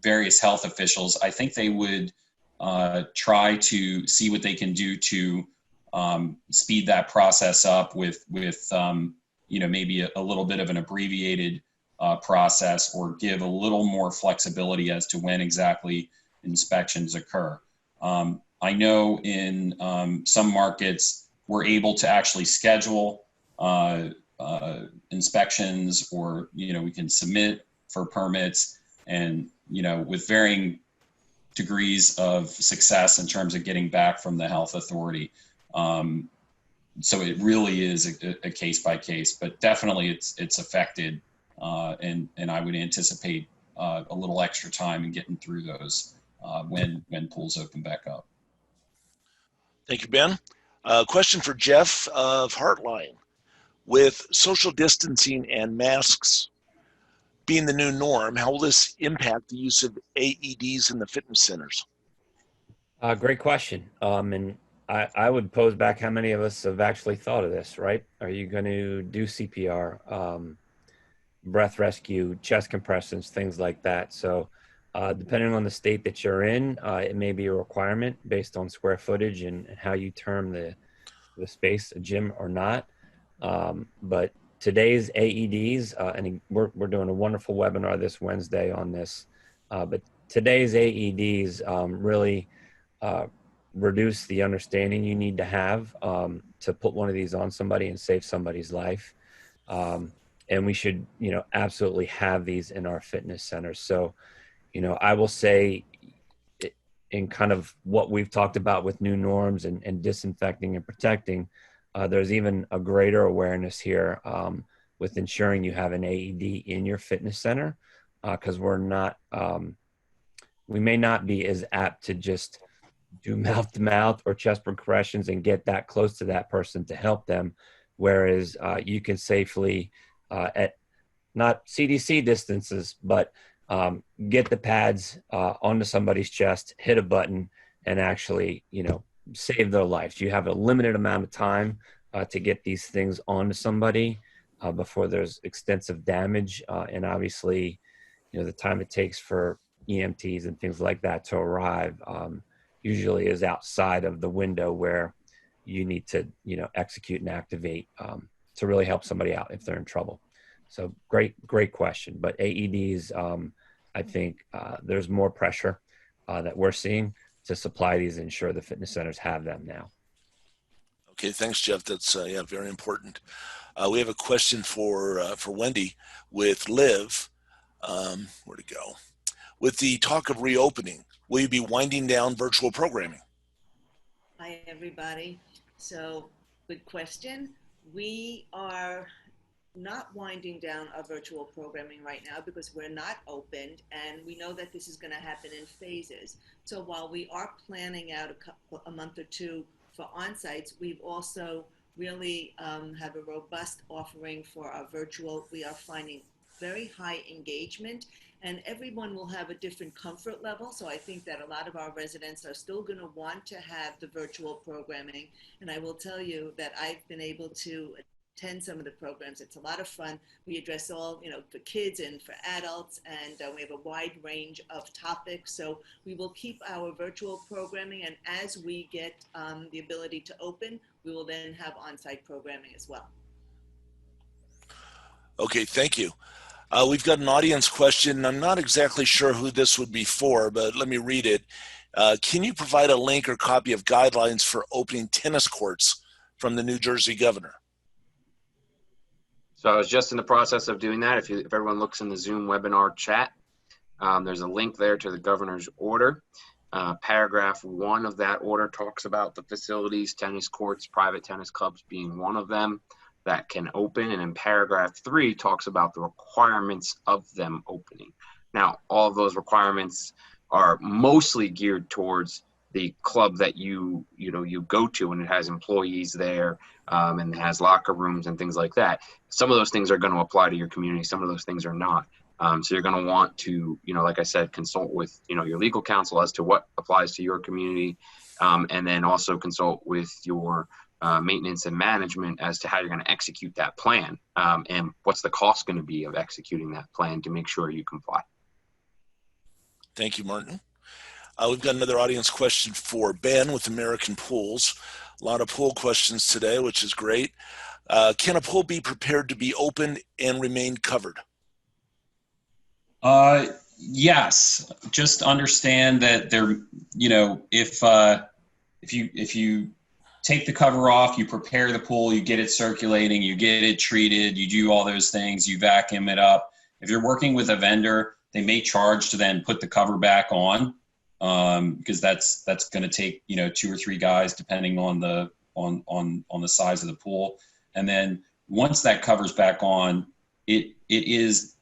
F: various health officials, I think they would try to see what they can do to speed that process up with you know, maybe a little bit of an abbreviated process, or give a little more flexibility as to when exactly inspections occur. I know in some markets we're able to actually schedule inspections, or, you know, we can submit for permits, and, you know, with varying degrees of success in terms of getting back from the health authority. So it really is a case by case, but definitely it's affected, and I would anticipate a little extra time in getting through those when pools open back up.
D: Thank you, Ben. Question for Jeff of Heartline. With social distancing and masks being the new norm, how will this impact the use of AEDs in the fitness centers?
I: Great question. And I would pose back, how many of us have actually thought of this, right? Are you going to do CPR, breath rescue, chest compressions, things like that? So depending on the state that you're in, it may be a requirement based on square footage and how you term the space, a gym or not. But today's AEDs, and we're doing a wonderful webinar this Wednesday on this, but today's AEDs really reduce the understanding you need to have to put one of these on somebody and save somebody's life. And we should, you know, absolutely have these in our fitness centers. So, you know, I will say, in kind of what we've talked about with new norms and disinfecting and protecting, there's even a greater awareness here with ensuring you have an AED in your fitness center, because we may not be as apt to just do mouth to mouth or chest compressions and get that close to that person to help them. Whereas you can safely, at not CDC distances, but get the pads onto somebody's chest, hit a button, and actually, you know, save their lives. You have a limited amount of time to get these things onto somebody before there's extensive damage. And obviously, you know, the time it takes for EMTs and things like that to arrive usually is outside of the window where you need to, you know, execute and activate to really help somebody out if they're in trouble. So great question. But AEDs, I think there's more pressure that we're seeing to supply these and ensure the fitness centers have them now.
D: Okay, thanks, Jeff. That's yeah, very important. We have a question for Wendy with Liv. Where'd it go? With the talk of reopening, will you be winding down virtual programming?
L: Hi, everybody. So, good question. We are not winding down our virtual programming right now because we're not opened, and we know that this is going to happen in phases. So while we are planning out a month or two for on-sites, we've also really have a robust offering for our virtual. We are finding very high engagement, and everyone will have a different comfort level. So I think that a lot of our residents are still going to want to have the virtual programming. And I will tell you that I've been able to attend some of the programs. It's a lot of fun. We address all, you know, for kids and for adults, and we have a wide range of topics. So we will keep our virtual programming, and as we get the ability to open, we will then have on-site programming as well.
D: Okay, thank you. We've got an audience question. I'm not exactly sure who this would be for, but let me read it. Can you provide a link or copy of guidelines for opening tennis courts from the New Jersey governor?
E: So I was just in the process of doing that. If everyone looks in the Zoom webinar chat, there's a link there to the governor's order. Paragraph 1 of that order talks about the facilities, tennis courts, private tennis clubs being one of them that can open. And in paragraph 3 talks about the requirements of them opening. Now, all of those requirements are mostly geared towards the club that you go to, and it has employees there, and it has locker rooms and things like that. Some of those things are going to apply to your community. Some of those things are not. So you're going to want to, like I said, consult with, your legal counsel as to what applies to your community, and then also consult with your maintenance and management as to how you're going to execute that plan, and what's the cost going to be of executing that plan to make sure you comply.
D: Thank you, Martin. We've got another audience question for Ben with American Pools. A lot of pool questions today, which is great. Can a pool be prepared to be opened and remain covered?
F: Yes. Just understand that there, if you take the cover off, you prepare the pool, you get it circulating, you get it treated, you do all those things, you vacuum it up. If you're working with a vendor, they may charge to then put the cover back on, because that's going to take 2 or 3 guys depending on the size of the pool. And then once that cover's back on, it is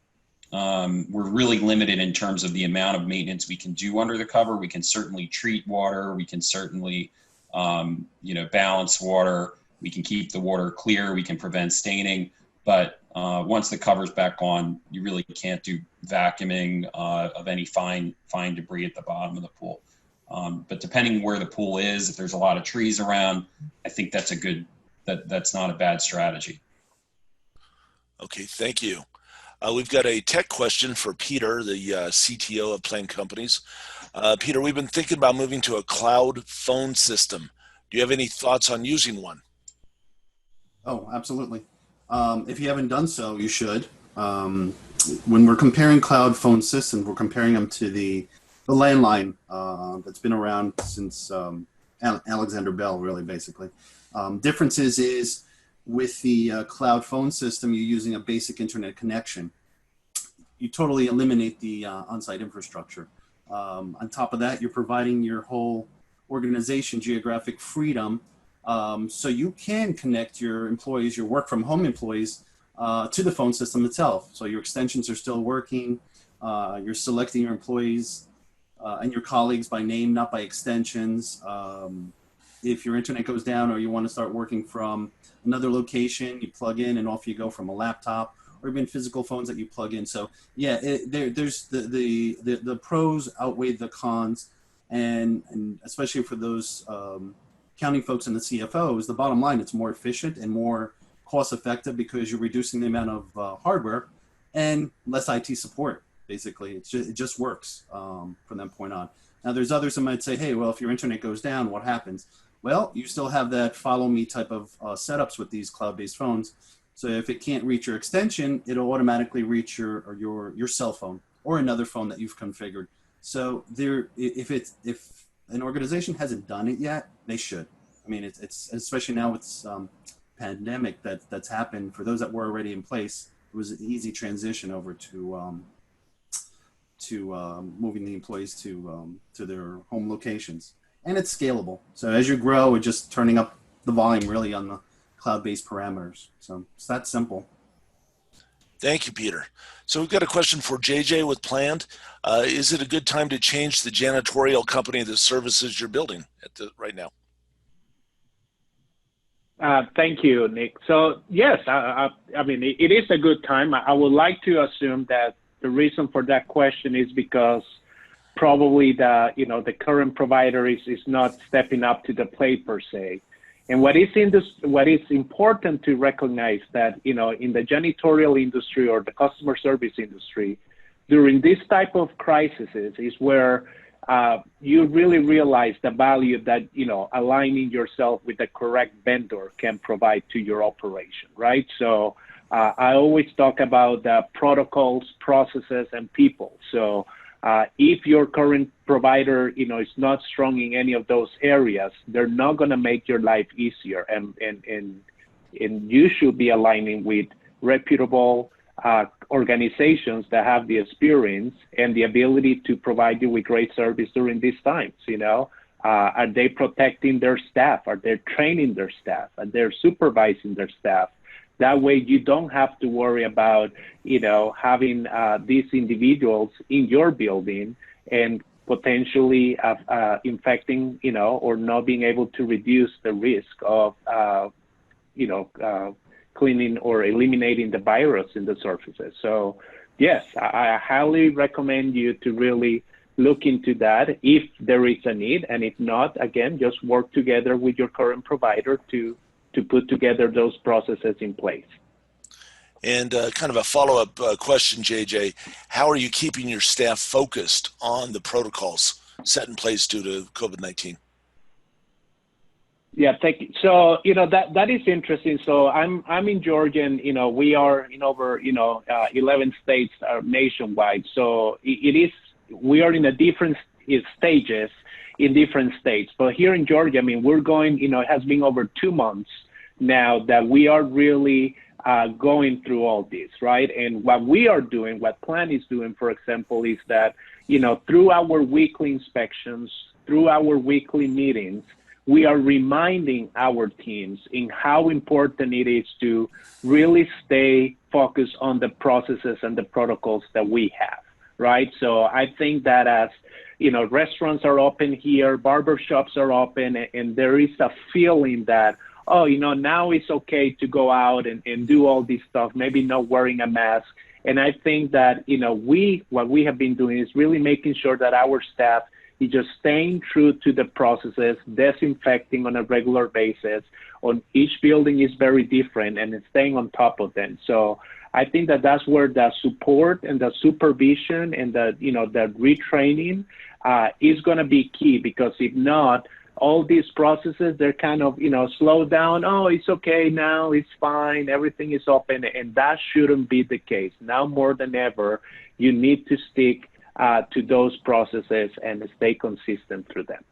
F: we're really limited in terms of the amount of maintenance we can do under the cover. We can certainly treat water. We can certainly, balance water. We can keep the water clear. We can prevent staining. But once the cover's back on, you really can't do vacuuming of any fine debris at the bottom of the pool. But depending where the pool is, if there's a lot of trees around, I think that's that's not a bad strategy.
D: Okay, thank you. We've got a tech question for Peter, the CTO of Plane Companies. Peter, we've been thinking about moving to a cloud phone system. Do you have any thoughts on using one?
M: Oh, absolutely. If you haven't done so, you should. When we're comparing cloud phone systems, we're comparing them to the landline that's been around since Alexander Bell, really, basically. Differences is with the cloud phone system, you're using a basic internet connection. You totally eliminate the on-site infrastructure. On top of that, you're providing your whole organization geographic freedom, so you can connect your employees, your work from home employees, to the phone system itself. So your extensions are still working. You're selecting your employees and your colleagues by name, not by extensions. If your internet goes down or you want to start working from another location, you plug in and off you go from a laptop, or even physical phones that you plug in. So yeah, there's the pros outweigh the cons, and especially for those accounting folks and the CFOs, the bottom line, it's more efficient and more cost effective because you're reducing the amount of hardware and less IT support. Basically, it just works from that point on. Now, there's others that might say, hey, well, if your internet goes down, what happens? Well, you still have that follow me type of setups with these cloud-based phones. So if it can't reach your extension, it'll automatically reach your cell phone or another phone that you've configured. So if an organization hasn't done it yet, they should. I mean, it's especially now with pandemic that's happened. For those that were already in place, it was an easy transition over to moving the employees to their home locations. And it's scalable. So as you grow, it's just turning up the volume really on the cloud-based parameters. So it's that simple.
D: Thank you, Peter. So we've got a question for JJ with Planned. Is it a good time to change the janitorial company that services your building right now?
J: Thank you, Nick. So yes, I mean, it is a good time. I would like to assume that the reason for that question is because probably the current provider is not stepping up to the plate per se. And what is important to recognize that, in the janitorial industry or the customer service industry, during this type of crises is where you really realize the value that, aligning yourself with the correct vendor can provide to your operation, right? So I always talk about protocols, processes, and people. So if your current provider, is not strong in any of those areas, they're not going to make your life easier. And you should be aligning with reputable organizations that have the experience and the ability to provide you with great service during these times. Are they protecting their staff? Are they training their staff? Are they supervising their staff? That way you don't have to worry about, having these individuals in your building and potentially infecting, or not being able to reduce the risk of, cleaning or eliminating the virus in the surfaces. So yes, I highly recommend you to really look into that if there is a need. And if not, again, just work together with your current provider to put together those processes in place.
D: And kind of a follow-up question, JJ, how are you keeping your staff focused on the protocols set in place due to COVID-19?
J: Yeah, thank you. So, that is interesting. So I'm in Georgia, and, we are in over, 11 states nationwide. So we are in a different stages in different states. But here in Georgia, we're going, it has been over 2 months now that we are really going through all this, right? And what we are doing, what Plan is doing, for example, is that, through our weekly inspections, through our weekly meetings, we are reminding our teams in how important it is to really stay focused on the processes and the protocols that we have, right? So I think that as, restaurants are open here, barbershops are open, and there is a feeling that, now it's okay to go out and do all this stuff, maybe not wearing a mask. And I think that, what we have been doing is really making sure that our staff is just staying true to the processes, disinfecting on a regular basis. On each building is very different, and staying on top of them. So I think that that's where the support and the supervision and the retraining is going to be key, because if not, all these processes, they're kind of, slow down. Oh, it's okay now, it's fine, everything is open, and that shouldn't be the case. Now more than ever, you need to stick to those processes and stay consistent through them.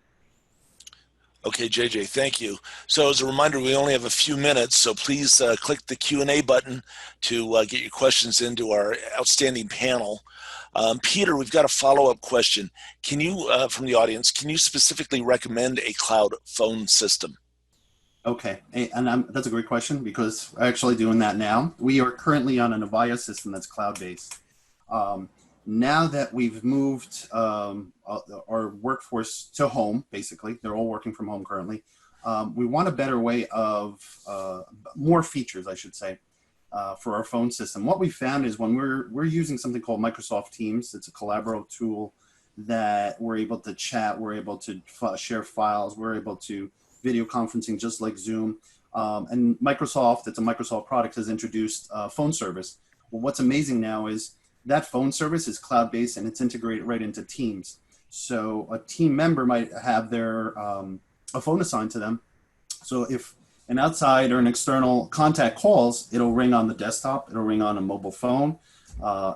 D: Okay, JJ, thank you. So as a reminder, we only have a few minutes, so please click the Q&A button to get your questions into our outstanding panel. Peter, we've got a follow-up question. Can you, from the audience, can you specifically recommend a cloud phone system?
M: Okay, and that's a great question, because we're actually doing that now. We are currently on an Avaya system that's cloud-based. Now that we've moved our workforce to home, basically, they're all working from home currently, we want a better way of, more features, I should say, for our phone system. What we found is when we're using something called Microsoft Teams, it's a collaborative tool that we're able to chat, we're able to share files, we're able to video conferencing just like Zoom. And Microsoft, it's a Microsoft product, has introduced phone service. Well, what's amazing now is that phone service is cloud-based and it's integrated right into Teams. So a team member might have their a phone assigned to them. So if an outside or an external contact calls, it'll ring on the desktop, it'll ring on a mobile phone,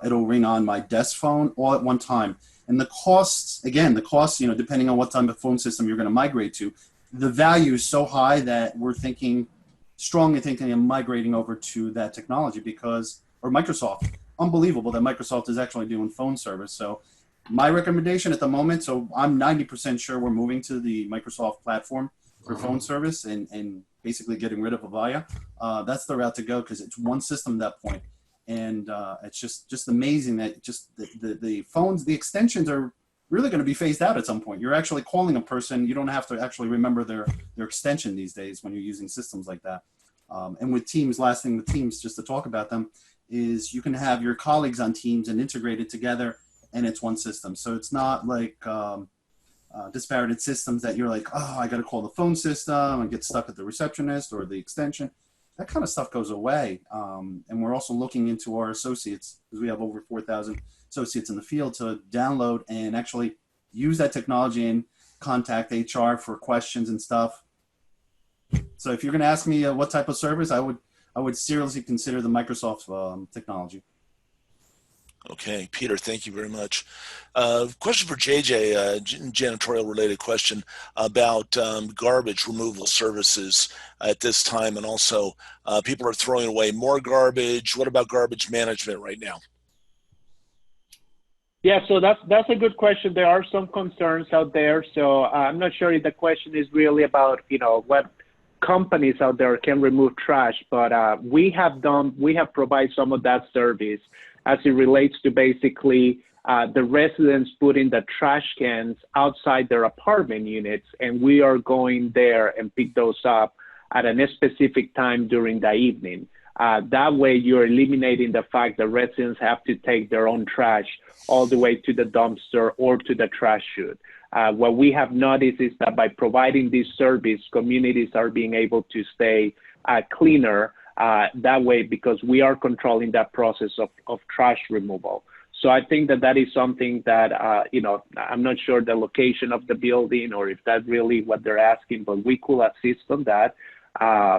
M: it'll ring on my desk phone all at one time. And the costs, again, depending on what type of phone system you're going to migrate to, the value is so high that we're strongly thinking of migrating over to that technology or Microsoft. Unbelievable that Microsoft is actually doing phone service. So my recommendation at the moment, so I'm 90% sure we're moving to the Microsoft platform for phone service and basically getting rid of Avaya. That's the route to go, because it's one system at that point. And it's just amazing that just the phones, the extensions are really going to be phased out at some point. You're actually calling a person. You don't have to actually remember their extension these days when you're using systems like that. And with Teams, last thing with Teams, just to talk about them, is you can have your colleagues on Teams and integrate it together, and it's one system. So it's not like disparate systems that you're like, oh, I got to call the phone system and get stuck at the receptionist or the extension. That kind of stuff goes away. And we're also looking into our associates, because we have over 4,000 associates in the field, to download and actually use that technology and contact HR for questions and stuff. So if you're going to ask me what type of service, I I would seriously consider the Microsoft technology.
D: Okay, Peter, thank you very much. Question for JJ, janitorial related question about garbage removal services at this time, and also people are throwing away more garbage. What about garbage management right now?
J: Yeah, so that's a good question. There are some concerns out there. So I'm not sure if the question is really about, what companies out there can remove trash, but we have provided some of that service as it relates to basically the residents putting the trash cans outside their apartment units, and we are going there and pick those up at a specific time during the evening. That way you're eliminating the fact that residents have to take their own trash all the way to the dumpster or to the trash chute. What we have noticed is that by providing this service, communities are being able to stay cleaner that way, because we are controlling that process of trash removal. So I think that is something that, I'm not sure the location of the building or if that's really what they're asking, but we could assist on that.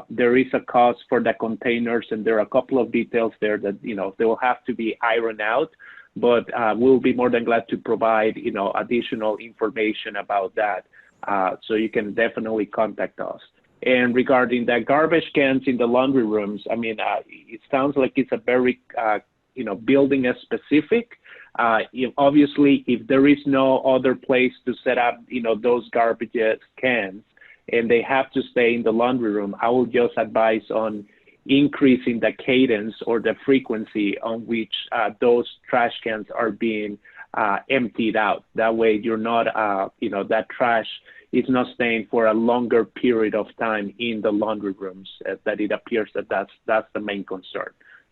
J: There is a cost for the containers, and there are a couple of details there that, they will have to be ironed out, but we'll be more than glad to provide, additional information about that. So you can definitely contact us. And regarding the garbage cans in the laundry rooms, I mean, it sounds like it's a very, building specific. Obviously, if there is no other place to set up, those garbage cans, and they have to stay in the laundry room, I will just advise on increasing the cadence or the frequency on which those trash cans are being emptied out. That way you're not, that trash is not staying for a longer period of time in the laundry rooms, that it appears that that's the main concern.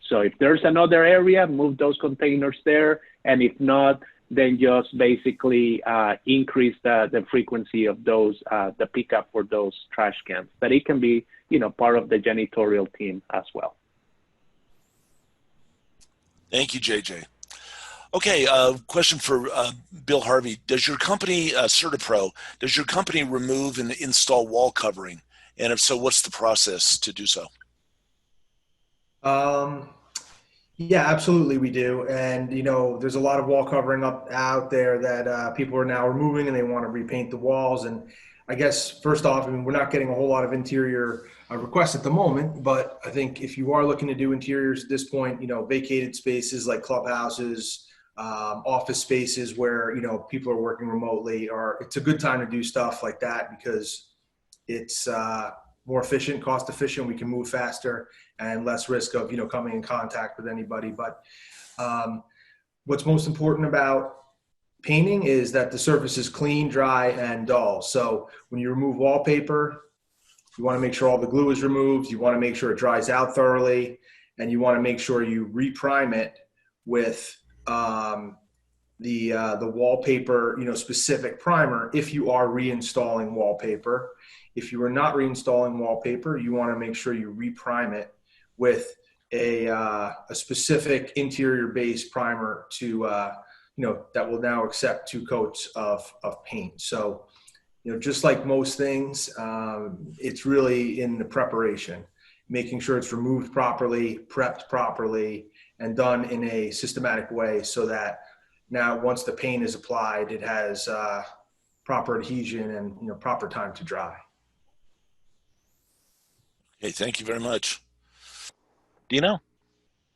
J: So if there's another area, move those containers there. And if not, then just basically increase the frequency of those, the pickup for those trash cans. But it can be, part of the janitorial team as well.
D: Thank you, JJ. Okay, question for Bill Harvey. Does your company, CertaPro, does your company remove and install wall covering? And if so, what's the process to do so?
G: Yeah, absolutely we do. And, there's a lot of wall covering out there that people are now removing, and they want to repaint the walls. And I guess, first off, we're not getting a whole lot of interior requests at the moment, but I think if you are looking to do interiors at this point, vacated spaces like clubhouses, office spaces where, people are working remotely, it's a good time to do stuff like that because it's more efficient, cost efficient. We can move faster and less risk of, coming in contact with anybody. But what's most important about painting is that the surface is clean, dry, and dull. So when you remove wallpaper, you want to make sure all the glue is removed. You want to make sure it dries out thoroughly, and you want to make sure you reprime it with the wallpaper, specific primer if you are reinstalling wallpaper. If you are not reinstalling wallpaper, you want to make sure you reprime it with a specific interior-based primer to that will now accept 2 coats of paint. So, just like most things, it's really in the preparation, making sure it's removed properly, prepped properly, and done in a systematic way so that now once the paint is applied, it has proper adhesion and proper time to dry.
D: Okay, thank you very much. Dino,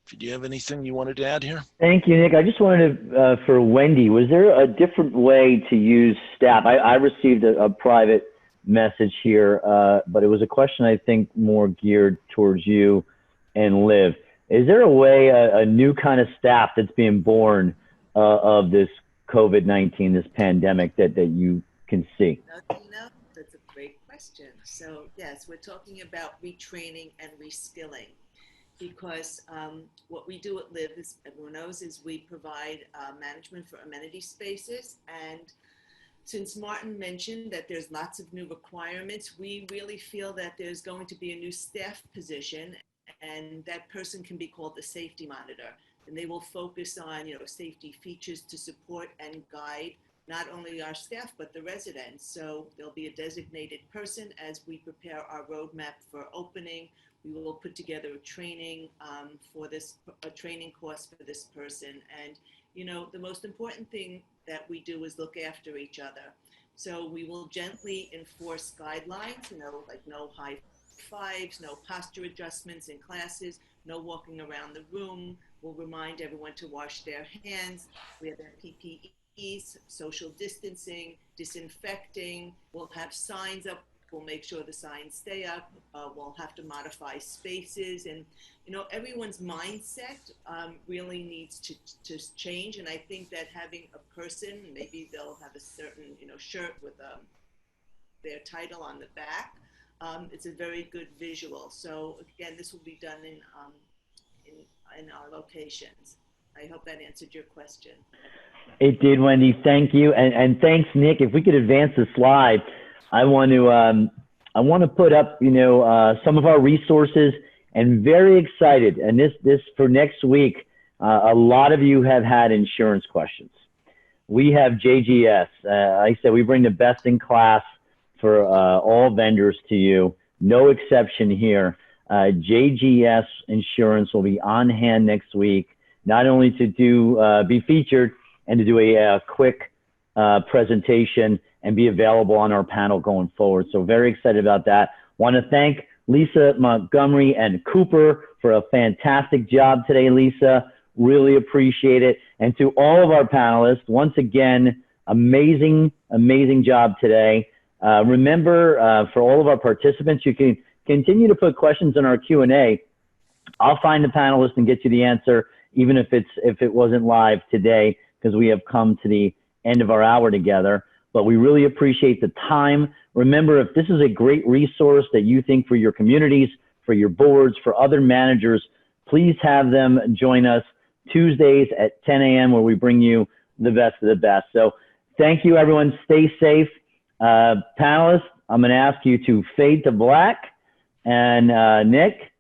D: do you have anything you wanted to add here?
B: Thank you, Nick. I just wanted to, for Wendy, was there a different way to use staff? I received a private message here, but it was a question I think more geared towards you and Liv. Is there a way, a new kind of staff that's being born of this COVID-19, this pandemic that you can see?
L: No, that's a great question. So yes, we're talking about retraining and reskilling, because what we do at Liv, as everyone knows, is we provide management for amenity spaces. And since Martin mentioned that there's lots of new requirements, we really feel that there's going to be a new staff position, and that person can be called the safety monitor. And they will focus on, safety features to support and guide not only our staff, but the residents. So there'll be a designated person as we prepare our roadmap for opening. We will put together a training a training course for this person. And, you know, the most important thing that we do is look after each other. So we will gently enforce guidelines, you know, like no high fives, no posture adjustments in classes, no walking around the room. We'll remind everyone to wash their hands. We have PPEs, social distancing, disinfecting. We'll have signs up. We'll make sure the signs stay up. We'll have to modify spaces. And, you know, everyone's mindset really needs to change. And I think that having a person, maybe they'll have a certain, you know, shirt with their title on the back. It's a very good visual. So again, this will be done in our locations. I hope that answered your question.
B: It did, Wendy. Thank you. And thanks, Nick. If we could advance the slide, I want to put up, you know, some of our resources, and very excited. And this for next week, a lot of you have had insurance questions. We have JGS. Like I said, we bring the best in class for all vendors to you. No exception here. JGS Insurance will be on hand next week, not only to be featured and to do a quick presentation and be available on our panel going forward. So very excited about that. Want to thank Lisa Montgomery and Cooper for a fantastic job today, Lisa. Really appreciate it. And to all of our panelists, once again, amazing, amazing job today. Remember, for all of our participants, you can continue to put questions in our Q&A. I'll find the panelist and get you the answer, even if it wasn't live today, because we have come to the end of our hour together. But we really appreciate the time. Remember, if this is a great resource that you think for your communities, for your boards, for other managers, please have them join us Tuesdays at 10 a.m. where we bring you the best of the best. So thank you, everyone. Stay safe. Panelists, I'm going to ask you to fade to black. And Nick,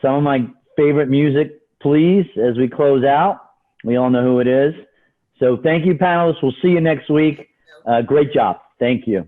B: some of my favorite music, please, as we close out. We all know who it is. So thank you, panelists. We'll see you next week. Great job. Thank you.